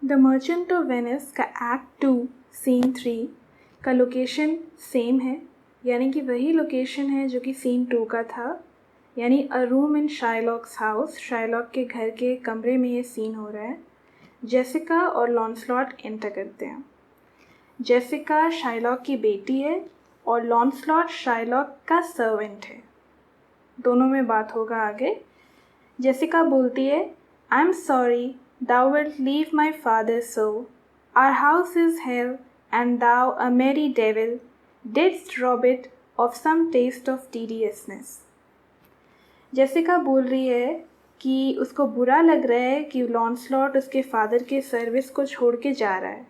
The merchant of Venice का act 2 scene 3 का location same है, यानी कि वही लोकेशन है जो कि सीन 2 का था, यानी a room in Shylock's house. Shylock के घर के कमरे में ये सीन हो रहा है। जेसिका और लॉन्सलॉट एंटर करते हैं। जेसिका शाइलॉक की बेटी है और लॉन्सलॉट शाइलॉक का सर्वेंट है। दोनों में बात होगा आगे। जेसिका बोलती है, I am sorry thou wilt leave my father so. Our house is hell, and thou, a merry devil, didst rob it of some taste of tediousness. Jessica बोल रही है कि उसको बुरा लग रहा है कि लॉन्सलॉट उसके फादर के सर्विस को छोड़ के जा रहा है।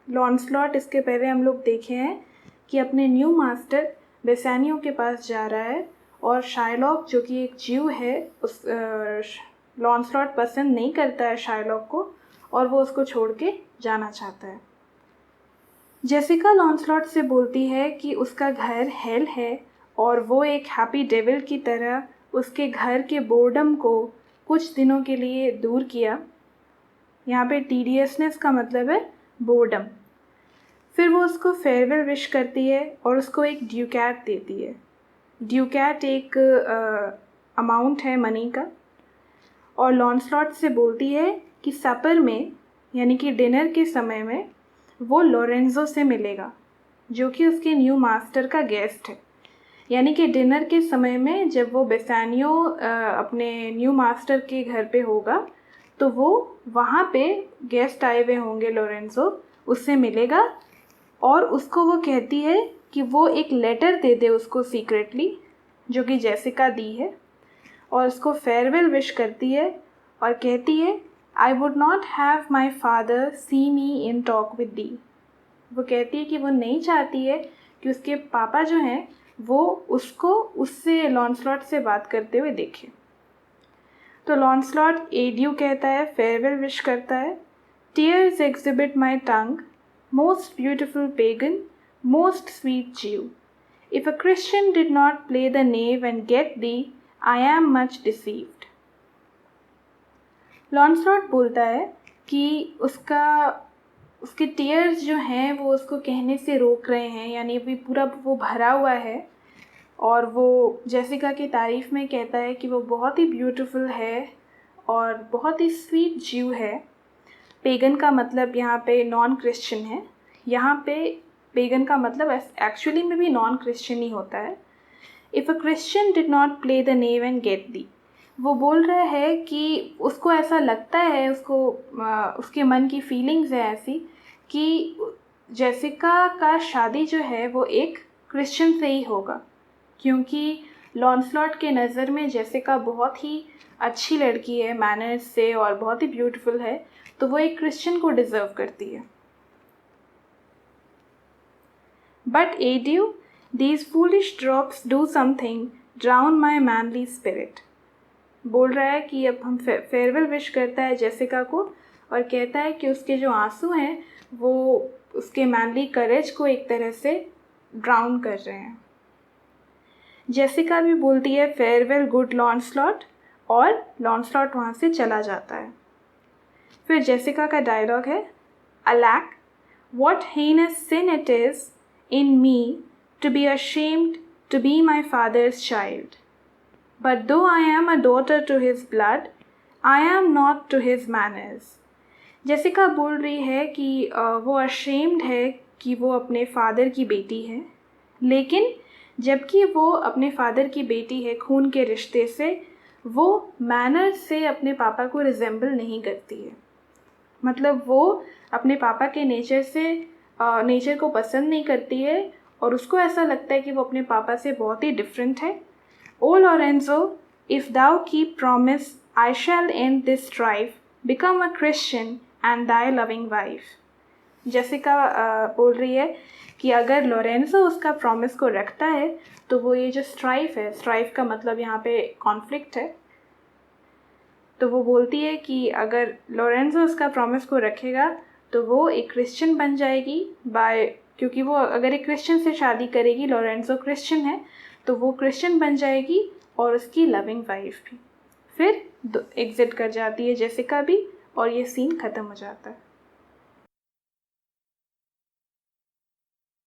लॉन्सलॉट इसके पहले हम लोग देखे हैं कि अपने न्यू मास्टर बेसानियो के पास जा रहा है, और शाइलॉक जो कि एक ज्यू है, उस लॉन्सलॉट पसंद नहीं करता है शाइलॉक को, और वो उसको छोड़ के जाना चाहता है। जेसिका लॉन्सलॉट से बोलती है कि उसका घर हेल है और वो एक हैप्पी डेविल की तरह उसके घर के बोर्डम को कुछ दिनों के लिए दूर किया। यहाँ पे टीडियसनेस का मतलब है बोर्डम। फिर वो उसको फेयरवेल विश करती है और उसको एक ड्यूकैट देती है। ड्यूकैट एक अमाउंट है मनी का, और लॉन्सलॉट से बोलती है कि सपर में, यानी कि डिनर के समय में, वो लोरेंजो से मिलेगा जो कि उसके न्यू मास्टर का गेस्ट है। यानी कि डिनर के समय में जब वो बेसानियो अपने न्यू मास्टर के घर पे होगा तो वो वहाँ पे गेस्ट आए हुए होंगे, लोरेंजो उससे मिलेगा, और उसको वो कहती है कि वो एक लेटर दे दे उसको सीक्रेटली, जो कि जेसिका दी है, और उसको फेयरवेल विश करती है और कहती है, I would not have my father see me in talk with thee. वो कहती है कि वो नहीं चाहती है कि उसके पापा जो हैं वो उसको उससे लॉन्सलॉट से बात करते हुए देखें। तो लॉन्सलॉट एड्यू कहता है, फेयरवेल विश करता है। Tears exhibit my tongue, most beautiful pagan, most sweet Jew, if a Christian did not play the knave and get thee, I am much deceived. Launcelot बोलता है कि उसके टीयर्स जो हैं वो उसको कहने से रोक रहे हैं, यानी अभी पूरा वो भरा हुआ है, और वो जेसिका की तारीफ़ में कहता है कि वो बहुत ही ब्यूटीफुल है और बहुत ही स्वीट ज्यू है। पेगन का मतलब यहाँ पे नॉन क्रिश्चियन है। यहाँ पे पेगन का मतलब एक्चुअली में भी नॉन क्रिश्चियन ही होता है। If a Christian did not play the knave and get दी, वो बोल रहा है कि उसको ऐसा लगता है, उसके मन की फीलिंग्स है ऐसी कि जेसिका का शादी जो है वो एक क्रिश्चियन से ही होगा, क्योंकि लॉन्सलॉट के नज़र में जेसिका बहुत ही अच्छी लड़की है मैनर्स से और बहुत ही ब्यूटीफुल है, तो वो एक क्रिश्चियन को डिज़र्व करती है। But edu, these foolish drops do something, drown my manly spirit. बोल रहा है कि अब हम फेयरवेल विश करता है जेसिका को और कहता है कि उसके जो आंसू हैं वो उसके मैनली करेज को एक तरह से ड्राउन कर रहे हैं। जेसिका भी बोलती है फेयरवेल गुड लॉन्सलॉट, और लॉन्सलॉट वहाँ से चला जाता है। फिर जेसिका का डायलॉग है, अलैक, what heinous sin it is in me to be ashamed to be my father's child. But though I am a daughter to his blood, I am not to his manners. Jessica बोल रही है कि वो ashamed है कि वो अपने father की बेटी है, लेकिन जबकि वो अपने फादर की बेटी है खून के रिश्ते से, वो मैनर्स से अपने पापा को रिजेंबल नहीं करती है। मतलब वो अपने पापा के नेचर को पसंद नहीं करती है, और उसको ऐसा लगता है कि वो अपने पापा से बहुत ही डिफरेंट है। O Lorenzo, if thou keep promise, I shall end this strife, become a Christian and thy loving wife. Jessica बोल रही है कि अगर लोरेंजो उसका प्रॉमिस को रखता है तो वो ये जो स्ट्राइफ है, स्ट्राइफ का मतलब यहाँ पे कॉन्फ्लिक्ट है, तो वो बोलती है कि अगर लोरेंजो उसका प्रॉमिस को रखेगा तो वो एक क्रिश्चियन बन जाएगी क्योंकि वो अगर एक क्रिश्चियन से शादी करेगी, लोरेंजो क्रिश्चियन है, तो वो क्रिश्चियन बन जाएगी और उसकी लविंग वाइफ भी। फिर एग्जिट कर जाती है जेसिका भी, और ये सीन ख़त्म हो जाता है।